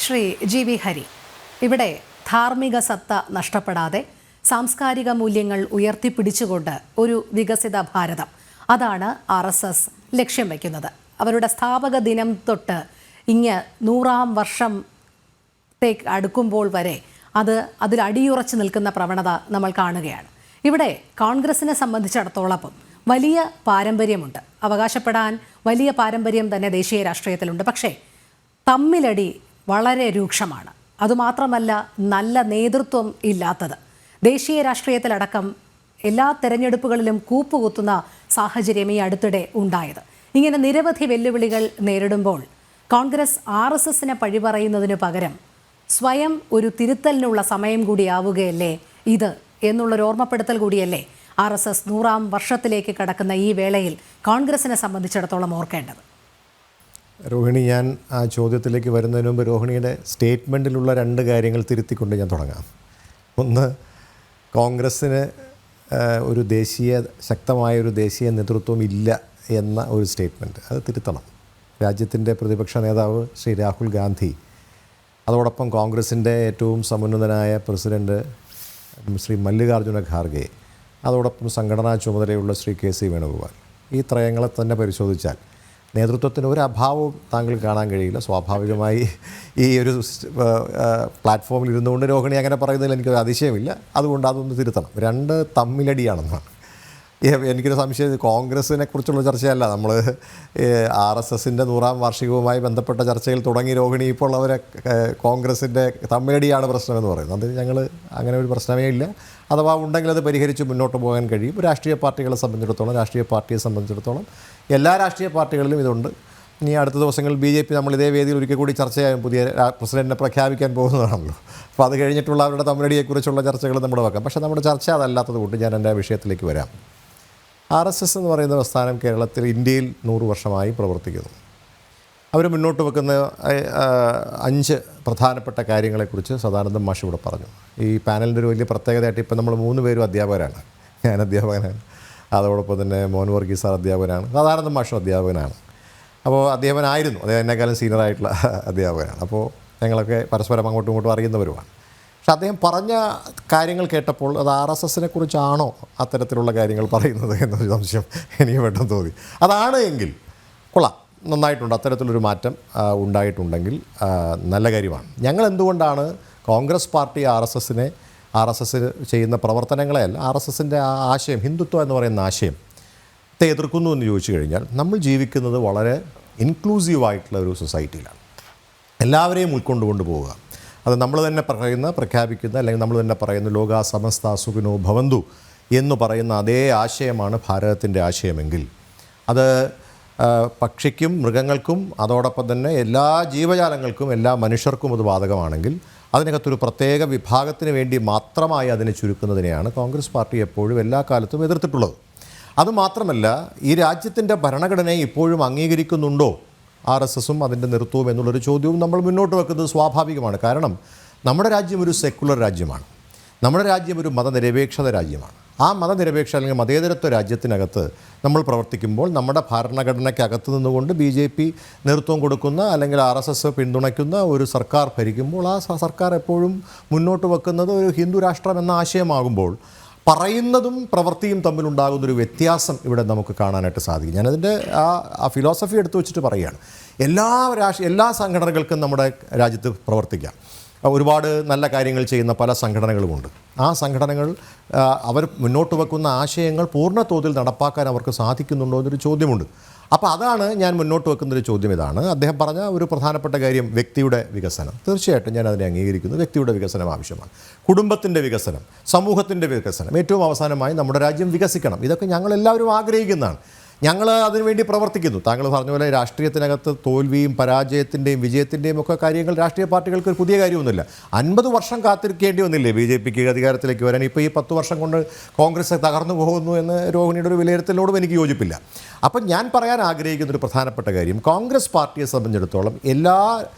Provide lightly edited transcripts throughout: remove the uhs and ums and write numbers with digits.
Shri G V Hari, ഇവിടെ ധാർമ്മിക സത്ത നഷ്ടപ്പെടാതെ സാംസ്കാരിക മൂല്യങ്ങൾ ഉയർത്തിപ്പിടിച്ചുകൊണ്ട് ഒരു വികസിത ഭാരതം, അതാണ് RSS ലക്ഷ്യം വയ്ക്കുന്നത്. അവരുടെ സ്ഥാപക ദിനം തൊട്ട് ഇങ്ങ് 100-ാം വർഷത്തേക്ക് അടുക്കുമ്പോൾ വരെ അതിൽ അടിയുറച്ചു നിൽക്കുന്ന പ്രവണത നമ്മൾ കാണുകയാണ്. ഇവിടെ കോൺഗ്രസിനെ സംബന്ധിച്ചിടത്തോളം വലിയ പാരമ്പര്യമുണ്ട്, അവകാശപ്പെടാൻ വലിയ പാരമ്പര്യം തന്നെ ദേശീയ രാഷ്ട്രീയത്തിലുണ്ട്. പക്ഷേ തമ്മിലടി വളരെ രൂക്ഷമാണ്. അതുമാത്രമല്ല, നല്ല നേതൃത്വം ഇല്ലാത്തത്. ദേശീയ രാഷ്ട്രീയത്തിലടക്കം എല്ലാ തെരഞ്ഞെടുപ്പുകളിലും കൂപ്പുകുത്തുന്ന സാഹചര്യം ഈ അടുത്തിടെ ഉണ്ടായത്. ഇങ്ങനെ നിരവധി വെല്ലുവിളികൾ നേരിടുമ്പോൾ കോൺഗ്രസ് RSSനെ പഴിപറയുന്നതിനു പകരം സ്വയം ഒരു തിരുത്തലിനുള്ള സമയം കൂടിയാവുകയല്ലേ ഇത് എന്നുള്ളൊരു ഓർമ്മപ്പെടുത്തൽ കൂടിയല്ലേ RSS 100-ാം വർഷത്തിലേക്ക് കടക്കുന്ന ഈ വേളയിൽ കോൺഗ്രസിനെ സംബന്ധിച്ചിടത്തോളം ഓർക്കേണ്ടത്? രോഹിണി, ഞാൻ ആ ചോദ്യത്തിലേക്ക് വരുന്നതിന് മുമ്പ് രോഹിണിയുടെ സ്റ്റേറ്റ്മെൻറ്റിലുള്ള 2 കാര്യങ്ങൾ തിരുത്തിക്കൊണ്ട് ഞാൻ തുടങ്ങാം. ഒന്ന്, കോൺഗ്രസ്സിന് ശക്തമായൊരു ദേശീയ നേതൃത്വം ഇല്ല എന്ന ഒരു സ്റ്റേറ്റ്മെൻറ്റ്, അത് തിരുത്തണം. രാജ്യത്തിൻ്റെ പ്രതിപക്ഷ നേതാവ് ശ്രീ രാഹുൽ ഗാന്ധി, അതോടൊപ്പം കോൺഗ്രസിൻ്റെ ഏറ്റവും സമുന്നതനായ പ്രസിഡൻറ്റ് ശ്രീ മല്ലികാർജുന ഖാർഗെ, അതോടൊപ്പം സംഘടനാ ചുമതലയുള്ള ശ്രീ KC വേണുഗോപാൽ, ഈ ത്രയങ്ങളെ തന്നെ പരിശോധിച്ചാൽ നേതൃത്വത്തിന് ഒരു അഭാവവും താങ്കൾ കാണാൻ കഴിയില്ല. സ്വാഭാവികമായി ഈ ഒരു പ്ലാറ്റ്ഫോമിൽ ഇരുന്നുകൊണ്ട് രോഹിണി അങ്ങനെ പറയുന്നതിൽ എനിക്കൊരു അതിശയമില്ല. അതുകൊണ്ട് അതൊന്ന് തിരുത്തണം. 2 തമ്മിലടിയാണെന്നാണ് എനിക്കൊരു സംശയം. കോൺഗ്രസിനെ കുറിച്ചുള്ള ചർച്ചയല്ല, നമ്മൾ RSSൻ്റെ 100-ാം വാർഷികവുമായി ബന്ധപ്പെട്ട ചർച്ചയിൽ തുടങ്ങി രോഹിണി. ഇപ്പോൾ അവരെ കോൺഗ്രസിൻ്റെ തമ്മിലടിയാണ് പ്രശ്നമെന്ന് പറയുന്നത്. അത് ഞങ്ങൾ അങ്ങനെ ഒരു പ്രശ്നമേ ഇല്ല. അഥവാ ഉണ്ടെങ്കിൽ അത് പരിഹരിച്ച് മുന്നോട്ട് പോകാൻ കഴിയും. രാഷ്ട്രീയ പാർട്ടികളെ സംബന്ധിച്ചിടത്തോളം, രാഷ്ട്രീയ പാർട്ടിയെ സംബന്ധിച്ചിടത്തോളം, എല്ലാ രാഷ്ട്രീയ പാർട്ടികളിലും ഇതുണ്ട്. ഇനി അടുത്ത ദിവസങ്ങളിൽ BJP നമ്മൾ ഇതേ വേദിയിൽ ഒരിക്കൽ കൂടി ചർച്ച ചെയ്യാൻ പുതിയ പ്രസിഡന്റിനെ പ്രഖ്യാപിക്കാൻ പോകുന്നതാണല്ലോ. അപ്പോൾ അത് കഴിഞ്ഞിട്ടുള്ള അവരുടെ തമ്മിലടിയെക്കുറിച്ചുള്ള ചർച്ചകൾ നമ്മൾ വെക്കാം. പക്ഷേ നമ്മുടെ ചർച്ച അതല്ലാത്തത് കൊണ്ട് ഞാൻ എൻ്റെ വിഷയത്തിലേക്ക് വരാം. RSS എന്ന് പറയുന്ന പ്രസ്ഥാനം കേരളത്തിൽ, ഇന്ത്യയിൽ 100 വർഷമായി പ്രവർത്തിക്കുന്നു. അവർ മുന്നോട്ട് വെക്കുന്ന 5 പ്രധാനപ്പെട്ട കാര്യങ്ങളെക്കുറിച്ച് സദാനന്ദൻ മാഷ് ഇവിടെ പറഞ്ഞു. ഈ പാനലിൻ്റെ ഒരു വലിയ പ്രത്യേകതയായിട്ട് ഇപ്പോൾ നമ്മൾ 3 പേരും അധ്യാപകരാണ്. ഞാൻ അധ്യാപകനാണ്, അതോടൊപ്പം തന്നെ മോഹൻ വർഗീസ് സാർ അധ്യാപകനാണ്, സദാനന്ദൻ മാഷും അധ്യാപകനാണ്. അപ്പോൾ അധ്യാപകനായിരുന്നു, അദ്ദേഹം എന്നെക്കാളും സീനിയറായിട്ടുള്ള അധ്യാപകനാണ്. അപ്പോൾ ഞങ്ങളൊക്കെ പരസ്പരം അങ്ങോട്ടും ഇങ്ങോട്ടും അറിയുന്നവരുമാണ്. പക്ഷെ അദ്ദേഹം പറഞ്ഞ കാര്യങ്ങൾ കേട്ടപ്പോൾ അത് RSSനെ കുറിച്ചാണോ അത്തരത്തിലുള്ള കാര്യങ്ങൾ പറയുന്നത് എന്നൊരു സംശയം എനിക്ക് പെട്ടെന്ന് തോന്നി. അതാണ് എങ്കിൽ കൊള്ളാം, നന്നായിട്ടുണ്ട്. അത്തരത്തിലൊരു മാറ്റം ഉണ്ടായിട്ടുണ്ടെങ്കിൽ നല്ല കാര്യമാണ്. ഞങ്ങൾ എന്തുകൊണ്ടാണ് കോൺഗ്രസ് പാർട്ടി RSS ചെയ്യുന്ന പ്രവർത്തനങ്ങളെയല്ല, RSSൻ്റെ ആ ആശയം, ഹിന്ദുത്വം എന്ന് പറയുന്ന ആശയത്തെ എതിർക്കുന്നു എന്ന് ചോദിച്ചു കഴിഞ്ഞാൽ, നമ്മൾ ജീവിക്കുന്നത് വളരെ ഇൻക്ലൂസീവായിട്ടുള്ള ഒരു സൊസൈറ്റിയിലാണ്. എല്ലാവരെയും ഉൾക്കൊണ്ടുകൊണ്ട് പോവുക, അത് നമ്മൾ തന്നെ പ്രഖ്യാപിക്കുന്ന, അല്ലെങ്കിൽ നമ്മൾ തന്നെ പറയുന്ന ലോകാ സമസ്ത സുഖിനോ ഭവന്തു എന്ന് പറയുന്ന അതേ ആശയമാണ് ഭാരതത്തിൻ്റെ ആശയമെങ്കിൽ, അത് പക്ഷിക്കും മൃഗങ്ങൾക്കും അതോടൊപ്പം തന്നെ എല്ലാ ജീവജാലങ്ങൾക്കും, എല്ലാ മനുഷ്യർക്കും അത് ബാധകമാണെങ്കിൽ, അതിനകത്തൊരു പ്രത്യേക വിഭാഗത്തിന് വേണ്ടി മാത്രമായി അതിനെ ചുരുക്കുന്നതിനെയാണ് കോൺഗ്രസ് പാർട്ടി എപ്പോഴും എല്ലാ കാലത്തും എതിർത്തിട്ടുള്ളത്. അതുമാത്രമല്ല, ഈ രാജ്യത്തിൻ്റെ ഭരണഘടനയെ ഇപ്പോഴും അംഗീകരിക്കുന്നുണ്ടോ RSSും അതിൻ്റെ നേതൃത്വവും എന്നുള്ളൊരു ചോദ്യവും നമ്മൾ മുന്നോട്ട് വെക്കുന്നത് സ്വാഭാവികമാണ്. കാരണം നമ്മുടെ രാജ്യം ഒരു സെക്കുലർ രാജ്യമാണ്, നമ്മുടെ രാജ്യം ഒരു മതനിരപേക്ഷത രാജ്യമാണ്. ആ മതനിരപേക്ഷ അല്ലെങ്കിൽ മതേതരത്വ രാജ്യത്തിനകത്ത് നമ്മൾ പ്രവർത്തിക്കുമ്പോൾ, നമ്മുടെ ഭരണഘടനയ്ക്കകത്ത് നിന്നുകൊണ്ട് BJP നേതൃത്വം കൊടുക്കുന്ന അല്ലെങ്കിൽ RSS പിന്തുണയ്ക്കുന്ന ഒരു സർക്കാർ ഭരിക്കുമ്പോൾ, ആ സർക്കാർ എപ്പോഴും മുന്നോട്ട് വെക്കുന്നത് ഒരു ഹിന്ദു രാഷ്ട്രം എന്ന ആശയമാകുമ്പോൾ, പറയുന്നതും പ്രവൃത്തിയും തമ്മിലുണ്ടാകുന്നൊരു വ്യത്യാസം ഇവിടെ നമുക്ക് കാണാനായിട്ട് സാധിക്കും. ഞാനതിൻ്റെ ആ ഫിലോസഫി എടുത്തു വെച്ചിട്ട് പറയുകയാണ്. എല്ലാ സംഘടനകൾക്കും നമ്മുടെ രാജ്യത്ത് പ്രവർത്തിക്കാം. ഒരുപാട് നല്ല കാര്യങ്ങൾ ചെയ്യുന്ന പല സംഘടനകളുമുണ്ട്. ആ സംഘടനകൾ അവർ മുന്നോട്ട് വെക്കുന്ന ആശയങ്ങൾ പൂർണ്ണ തോതിൽ നടപ്പാക്കാൻ അവർക്ക് സാധിക്കുന്നുണ്ടോ എന്നൊരു ചോദ്യമുണ്ട്. അപ്പോൾ അതാണ് ഞാൻ മുന്നോട്ട് വെക്കുന്നൊരു ചോദ്യം. ഇതാണ് അദ്ദേഹം പറഞ്ഞ ഒരു പ്രധാനപ്പെട്ട കാര്യം, വ്യക്തിയുടെ വികസനം. തീർച്ചയായിട്ടും ഞാൻ അതിനെ അംഗീകരിക്കുന്നു. വ്യക്തിയുടെ വികസനം ആവശ്യമാണ്, കുടുംബത്തിൻ്റെ വികസനം, സമൂഹത്തിൻ്റെ വികസനം, ഏറ്റവും അവസാനമായി നമ്മുടെ രാജ്യം വികസിക്കണം. ഇതൊക്കെ ഞങ്ങളെല്ലാവരും ആഗ്രഹിക്കുന്നതാണ്. ഞങ്ങൾ അതിനുവേണ്ടി പ്രവർത്തിക്കുന്നു. താങ്കൾ പറഞ്ഞ പോലെ രാഷ്ട്രീയത്തിനകത്ത് തോൽവിയും പരാജയത്തിൻ്റെയും വിജയത്തിൻ്റെയും ഒക്കെ കാര്യങ്ങൾ രാഷ്ട്രീയ പാർട്ടികൾക്ക് ഒരു പുതിയ കാര്യമൊന്നുമില്ല. 50 വർഷം കാത്തിരിക്കേണ്ടി വന്നില്ലേ BJPക്ക് അധികാരത്തിലേക്ക് വരാൻ? ഇപ്പോൾ ഈ 10 വർഷം കൊണ്ട് കോൺഗ്രസ് തകർന്നു പോകുന്നു എന്ന് രോഹിണിയുടെ ഒരു വിലയിരുത്തലിനോടും എനിക്ക് യോജിപ്പില്ല. അപ്പം ഞാൻ പറയാൻ ആഗ്രഹിക്കുന്നൊരു പ്രധാനപ്പെട്ട കാര്യം, കോൺഗ്രസ് പാർട്ടിയെ സംബന്ധിച്ചിടത്തോളം എല്ലാ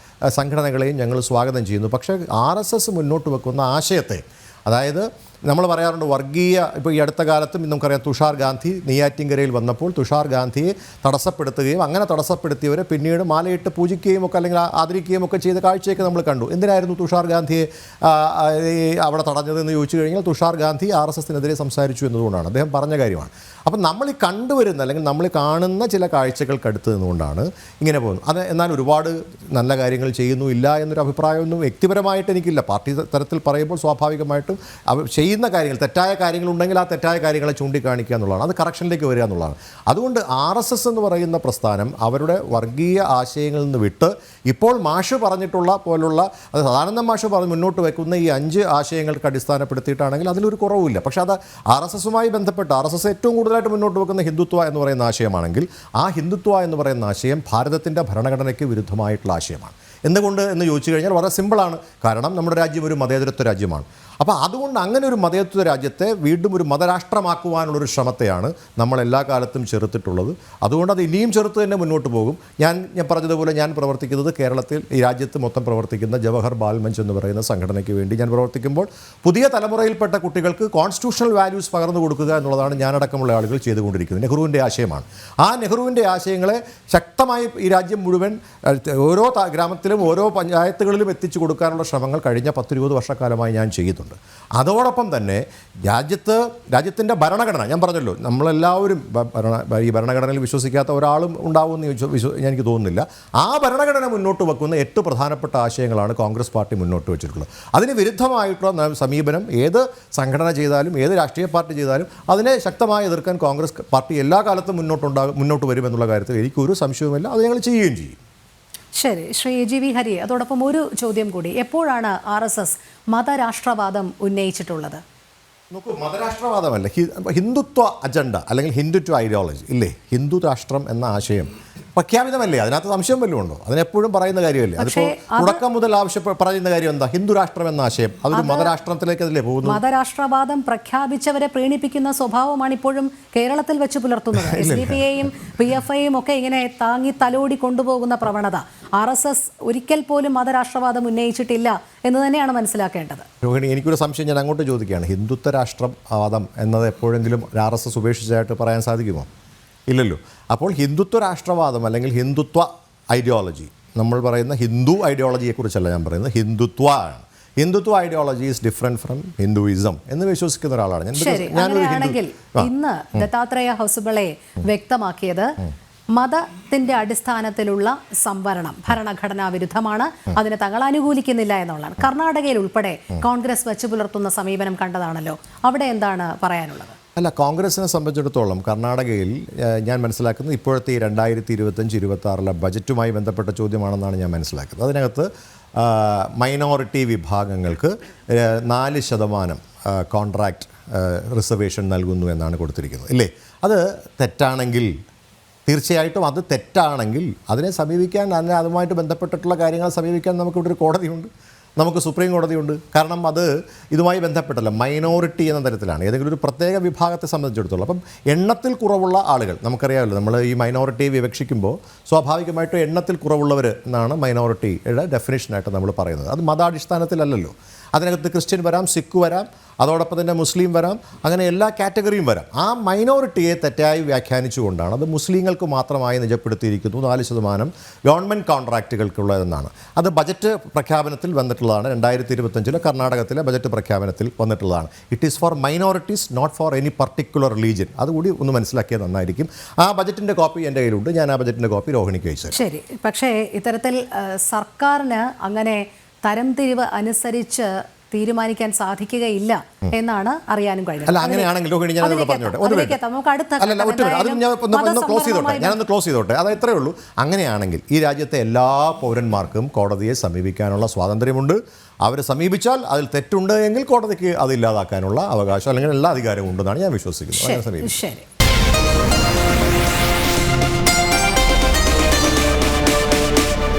സംഘടനകളെയും ഞങ്ങൾ സ്വാഗതം ചെയ്യുന്നു. പക്ഷേ RSS മുന്നോട്ട് വെക്കുന്ന ആശയത്തെ, അതായത് നമ്മൾ പറയാറുണ്ട് വർഗീയ, ഇപ്പോൾ ഈ അടുത്ത കാലത്തും നമുക്കറിയാം തുഷാർ ഗാന്ധി നെയ്യാറ്റിൻകരയിൽ വന്നപ്പോൾ തുഷാർ ഗാന്ധിയെ തടസ്സപ്പെടുത്തുകയും അങ്ങനെ തടസ്സപ്പെടുത്തിയവരെ പിന്നീട് മാലയിട്ട് പൂജിക്കുകയും ഒക്കെ അല്ലെങ്കിൽ ആദരിക്കുകയും ഒക്കെ ചെയ്ത കാഴ്ചയൊക്കെ നമ്മൾ കണ്ടു. എന്തിനായിരുന്നു തുഷാർ ഗാന്ധിയെ അവിടെ തടഞ്ഞതെന്ന് ചോദിച്ചു കഴിഞ്ഞാൽ തുഷാർ ഗാന്ധി RSSനെതിരെ സംസാരിച്ചു എന്നതുകൊണ്ടാണ്, അദ്ദേഹം പറഞ്ഞ കാര്യമാണ്. അപ്പം നമ്മൾ ഈ കണ്ടുവരുന്ന അല്ലെങ്കിൽ നമ്മൾ കാണുന്ന ചില കാഴ്ചകൾക്കടുത്ത് നിന്നുകൊണ്ടാണ് ഇങ്ങനെ പോകുന്നത്. അത് എന്നാൽ ഒരുപാട് നല്ല കാര്യങ്ങൾ ചെയ്യുന്നു ഇല്ല എന്നൊരു അഭിപ്രായമൊന്നും വ്യക്തിപരമായിട്ട് എനിക്കില്ല. പാർട്ടി തരത്തിൽ പറയുമ്പോൾ സ്വാഭാവികമായിട്ടും ചെയ്യുന്ന കാര്യങ്ങൾ, തെറ്റായ കാര്യങ്ങളുണ്ടെങ്കിൽ ആ തെറ്റായ കാര്യങ്ങളെ ചൂണ്ടിക്കാണിക്കുക എന്നുള്ളതാണ്, അത് കറക്ഷനിലേക്ക് വരിക എന്നുള്ളതാണ്. അതുകൊണ്ട് RSS എന്ന് പറയുന്ന പ്രസ്ഥാനം അവരുടെ വർഗീയ ആശയങ്ങളിൽ നിന്ന് വിട്ട് ഇപ്പോൾ മാഷ് പറഞ്ഞിട്ടുള്ള പോലുള്ള, അത് സദാനന്ദ മാഷ് പറഞ്ഞ് മുന്നോട്ട് വയ്ക്കുന്ന ഈ 5 ആശയങ്ങൾക്ക് അടിസ്ഥാനപ്പെടുത്തിയിട്ടാണെങ്കിൽ അതിലൊരു കുറവുമില്ല. പക്ഷേ അത് RSSുമായി ബന്ധപ്പെട്ട് RSS ഏറ്റവും കൂടുതലായിട്ട് മുന്നോട്ട് വെക്കുന്ന ഹിന്ദുത്വ എന്ന് പറയുന്ന ആശയമാണെങ്കിൽ ആ ഹിന്ദുത്വ എന്ന് പറയുന്ന ആശയം ഭാരതത്തിൻ്റെ ഭരണഘടനയ്ക്ക് വിരുദ്ധമായിട്ടുള്ള ആശയമാണ്. എന്തുകൊണ്ട് എന്ന് ചോദിച്ചു കഴിഞ്ഞാൽ വളരെ സിമ്പിളാണ്. കാരണം നമ്മുടെ രാജ്യം ഒരു മതേതരത്വ രാജ്യമാണ്. അപ്പോൾ അതുകൊണ്ട് അങ്ങനെ ഒരു മതേതരത്വ രാജ്യത്തെ വീണ്ടും ഒരു മതരാഷ്ട്രമാക്കുവാനുള്ളൊരു ശ്രമത്തെയാണ് നമ്മൾ എല്ലാ കാലത്തും ചെറുത്തിട്ടുള്ളത്. അതുകൊണ്ട് അത് ഇനിയും ചെറുത്ത് തന്നെ മുന്നോട്ട് പോകും. ഞാൻ പറഞ്ഞതുപോലെ ഞാൻ പ്രവർത്തിക്കുന്നത് കേരളത്തിൽ, ഈ രാജ്യത്ത് മൊത്തം പ്രവർത്തിക്കുന്ന ജവഹർ ബാൽ മഞ്ച് എന്ന് പറയുന്ന സംഘടനയ്ക്ക് വേണ്ടി ഞാൻ പ്രവർത്തിക്കുമ്പോൾ പുതിയ തലമുറയിൽപ്പെട്ട കുട്ടികൾക്ക് കോൺസ്റ്റിറ്റ്യൂഷണൽ വാല്യൂസ് പകർന്നു കൊടുക്കുക എന്നുള്ളതാണ് ഞാനടക്കമുള്ള ആളുകൾ ചെയ്തുകൊണ്ടിരിക്കുന്നത്. നെഹ്റുവിൻ്റെ ആശയമാണ്. ആ നെഹ്റുവിൻ്റെ ആശയങ്ങളെ ശക്തമായി ഈ രാജ്യം മുഴുവൻ ഓരോ ഗ്രാമത്തിലും ഓരോ പഞ്ചായത്തുകളിലും എത്തിച്ചു കൊടുക്കാനുള്ള ശ്രമങ്ങൾ കഴിഞ്ഞ 10-20 വർഷക്കാലമായി ഞാൻ ചെയ്യുന്നുണ്ട്. അതോടൊപ്പം തന്നെ രാജ്യത്തിൻ്റെ ഭരണഘടന, ഞാൻ പറഞ്ഞല്ലോ നമ്മളെല്ലാവരും ഈ ഭരണഘടനയിൽ വിശ്വസിക്കാത്ത ഒരാളും ഉണ്ടാവുമെന്ന് എനിക്ക് തോന്നുന്നില്ല. ആ ഭരണഘടന മുന്നോട്ട് വെക്കുന്ന 8 പ്രധാനപ്പെട്ട ആശയങ്ങളാണ് കോൺഗ്രസ് പാർട്ടി മുന്നോട്ട് വെച്ചിട്ടുള്ളത്. അതിന് വിരുദ്ധമായിട്ടുള്ള സമീപനം ഏത് സംഘടന ചെയ്താലും ഏത് രാഷ്ട്രീയ പാർട്ടി ചെയ്താലും അതിനെ ശക്തമായി എതിർക്കാൻ കോൺഗ്രസ് പാർട്ടി എല്ലാ കാലത്തും മുന്നോട്ട് വരുമെന്നുള്ള കാര്യത്തിൽ എനിക്കൊരു സംശയവുമില്ല. അത് ഞങ്ങൾ ചെയ്യുകയും ചെയ്യും. ശരി, ശ്രീ GV ഹരി, അതോടൊപ്പം ഒരു ചോദ്യം കൂടി. എപ്പോഴാണ് RSS മതരാഷ്ട്രവാദം ഉന്നയിച്ചിട്ടുള്ളത്? നോക്കൂ, മതരാഷ്ട്രവാദമല്ല, ഹിന്ദുത്വ അജണ്ട അല്ലെങ്കിൽ ഹിന്ദുത്വ ഐഡിയോളജി ഇല്ലേ, ഹിന്ദു രാഷ്ട്രം എന്ന ആശയം പ്രഖ്യാപിതമല്ലേ? അതിനകത്ത് സംശയം വല്ലതും ഉണ്ടോ? അതിനെപ്പോഴും പറയുന്ന കാര്യമല്ലേ? അതിപ്പോൾ തുടക്കം മുതൽ പറയുന്ന കാര്യം എന്താ? ഹിന്ദു രാഷ്ട്രം എന്ന ആശയം അതൊരു മതരാഷ്ട്രത്തിലേക്ക് അതല്ലേ പോകുന്നു? മതരാഷ്ട്രവാദം പ്രഖ്യാപിച്ചവരെ പ്രീണിപ്പിക്കുന്ന സ്വഭാവമാണ് ഇപ്പോഴും കേരളത്തിൽ വെച്ച് പുലർത്തുന്നത്. SDPഐയും PFIയും ഒക്കെ ഇങ്ങനെ താങ്ങി തലോടി കൊണ്ടുപോകുന്ന പ്രവണത. RSS ഒരിക്കൽ പോലും മതരാഷ്ട്രവാദം ഉന്നയിച്ചിട്ടില്ല എന്ന് തന്നെയാണ് മനസ്സിലാക്കേണ്ടത്. രോഹിണി, എനിക്കൊരു സംശയം ഞാൻ അങ്ങോട്ട് ചോദിക്കുകയാണ്. ഹിന്ദുത്വ രാഷ്ട്രവാദം എന്നത് എപ്പോഴെങ്കിലും RSS ഉപേക്ഷിച്ചായിട്ട് പറയാൻ സാധിക്കുമോ? ഇല്ലല്ലോ. അപ്പോൾ ഹിന്ദുത്വ രാഷ്ട്രവാദം അല്ലെങ്കിൽ ഹിന്ദുത്വ ഐഡിയോളജി, നമ്മൾ പറയുന്ന ഹിന്ദു ഐഡിയോളജിയെക്കുറിച്ചല്ല ഞാൻ പറയുന്നത്, ഹിന്ദുത്വ ആണ്. Hindutva ideology is different from Hinduism എന്ന് വിശ്വസിക്കുന്ന ഒരാളാണ് ഞാൻ. അങ്ങനെയാണെങ്കിൽ ഇന്ന് ദത്താത്രേയ ഹൊസബളെ വ്യക്തമാക്കിയത് മതത്തിന്റെ അടിസ്ഥാനത്തിലുള്ള സംവരണം ഭരണഘടനാ വിരുദ്ധമാണ്, അതിനെ തങ്ങൾ അനുകൂലിക്കുന്നില്ല എന്നുള്ളതാണ്. കർണാടകയിൽ ഉൾപ്പെടെ കോൺഗ്രസ് വെച്ച് പുലർത്തുന്ന സമീപനം കണ്ടതാണല്ലോ, അവിടെ എന്താണ് പറയാനുള്ളത്? അല്ല, കോൺഗ്രസിനെ സംബന്ധിച്ചിടത്തോളം കർണാടകയിൽ ഞാൻ മനസ്സിലാക്കുന്നത് ഇപ്പോഴത്തെ ഈ 2025-26 ബജറ്റുമായി ബന്ധപ്പെട്ട ചോദ്യമാണെന്നാണ് ഞാൻ മനസ്സിലാക്കുന്നത്. അതിനകത്ത് മൈനോറിറ്റി വിഭാഗങ്ങൾക്ക് 4% കോൺട്രാക്റ്റ് റിസർവേഷൻ നൽകുന്നു എന്നാണ് കൊടുത്തിരിക്കുന്നത് ഇല്ലേ? അത് തെറ്റാണെങ്കിൽ, തീർച്ചയായിട്ടും അത് തെറ്റാണെങ്കിൽ അതിനെ സമീപിക്കാൻ, അതുമായിട്ട് ബന്ധപ്പെട്ടിട്ടുള്ള കാര്യങ്ങൾ സമീപിക്കാൻ നമുക്കിവിടെ ഒരു കോടതിയുണ്ട്, നമുക്ക് സുപ്രീം കോടതിയുണ്ട്. കാരണം അത് ഇതുമായി ബന്ധപ്പെട്ടല്ല, മൈനോറിറ്റി എന്ന തരത്തിലാണ്, ഏതെങ്കിലും ഒരു പ്രത്യേക വിഭാഗത്തെ സംബന്ധിച്ചിടത്തോളം. അപ്പം എണ്ണത്തിൽ കുറവുള്ള ആളുകൾ, നമുക്കറിയാമല്ലോ, നമ്മൾ ഈ മൈനോറിറ്റിയെ വിവക്ഷിക്കുമ്പോൾ സ്വാഭാവികമായിട്ടും എണ്ണത്തിൽ കുറവുള്ളവർ എന്നാണ് മൈനോറിറ്റിയുടെ ഡെഫിനേഷനായിട്ട് നമ്മൾ പറയുന്നത്. അത് മതാടിസ്ഥാനത്തിലല്ലല്ലോ. അതിനകത്ത് ക്രിസ്ത്യൻ വരാം, സിഖ് വരാം, അതോടൊപ്പം തന്നെ മുസ്ലിം വരാം, അങ്ങനെ എല്ലാ കാറ്റഗറിയും വരാം. ആ മൈനോറിറ്റിയെ തെറ്റായി വ്യാഖ്യാനിച്ചുകൊണ്ടാണ് അത് മുസ്ലിങ്ങൾക്ക് മാത്രമായി നിജപ്പെടുത്തിയിരിക്കുന്നു 4% ഗവൺമെൻറ് കോൺട്രാക്റ്റുകൾക്കുള്ളതെന്നാണ്. അത് ബജറ്റ് പ്രഖ്യാപനത്തിൽ വന്നിട്ടുള്ളതാണ്. 2025 കർണാടകത്തിലെ ബജറ്റ് പ്രഖ്യാപനത്തിൽ വന്നിട്ടുള്ളതാണ്. It is for minorities, not for any particular religion. അതുകൂടി ഒന്ന് മനസ്സിലാക്കിയത് നന്നായിരിക്കും. ആ ബജറ്റിൻ്റെ കോപ്പി എൻ്റെ കയ്യിലുണ്ട്, ഞാൻ ആ ബജറ്റിൻ്റെ കോപ്പി രോഹിണിക്ക് അയച്ചു. ശരി, പക്ഷേ ഇത്തരത്തിൽ സർക്കാരിന് അങ്ങനെ തരംതിരിവ് അനുസരിച്ച് തീരുമാനിക്കാൻ സാധിക്കുകയില്ല എന്നാണ് അറിയാനും കഴിഞ്ഞത്. അല്ല, അങ്ങനെയാണെങ്കിൽ രോഹിണി ഞാനൊന്ന് പറഞ്ഞോട്ടെ, ഞാനൊന്ന് ക്ലോസ് ചെയ്തോട്ടെ. അത് ഇത്രയേ ഉള്ളൂ. അങ്ങനെയാണെങ്കിൽ ഈ രാജ്യത്തെ എല്ലാ പൗരന്മാർക്കും കോടതിയെ സമീപിക്കാനുള്ള സ്വാതന്ത്ര്യമുണ്ട്. അവർ സമീപിച്ചാൽ അതിൽ തെറ്റുണ്ട് എങ്കിൽ കോടതിക്ക് അത് ഇല്ലാതാക്കാനുള്ള അവകാശം അല്ലെങ്കിൽ എല്ലാ അധികാരവും ഉണ്ടെന്നാണ് ഞാൻ വിശ്വസിക്കുന്നത്. ശരി.